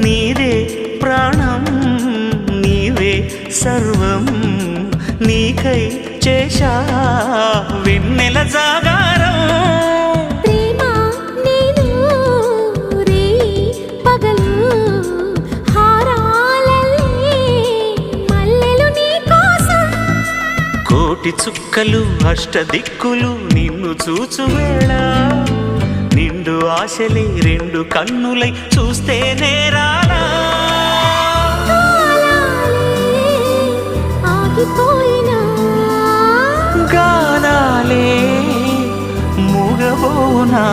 నీదే ప్రాణం నీవే సర్వం నీకై చేశా వెన్నెల జాగారం ప్రేమ నేను రే పగలు హారాలల్లే మల్లెలు నీ కోసం కోటి చుక్కలు అష్టదిక్కులు నిన్ను చూచువేళ నిండు ఆశలే రెండు కన్నులై చూస్తే నేరాలా ఆగిపోయినా గానాలే మూగబోనా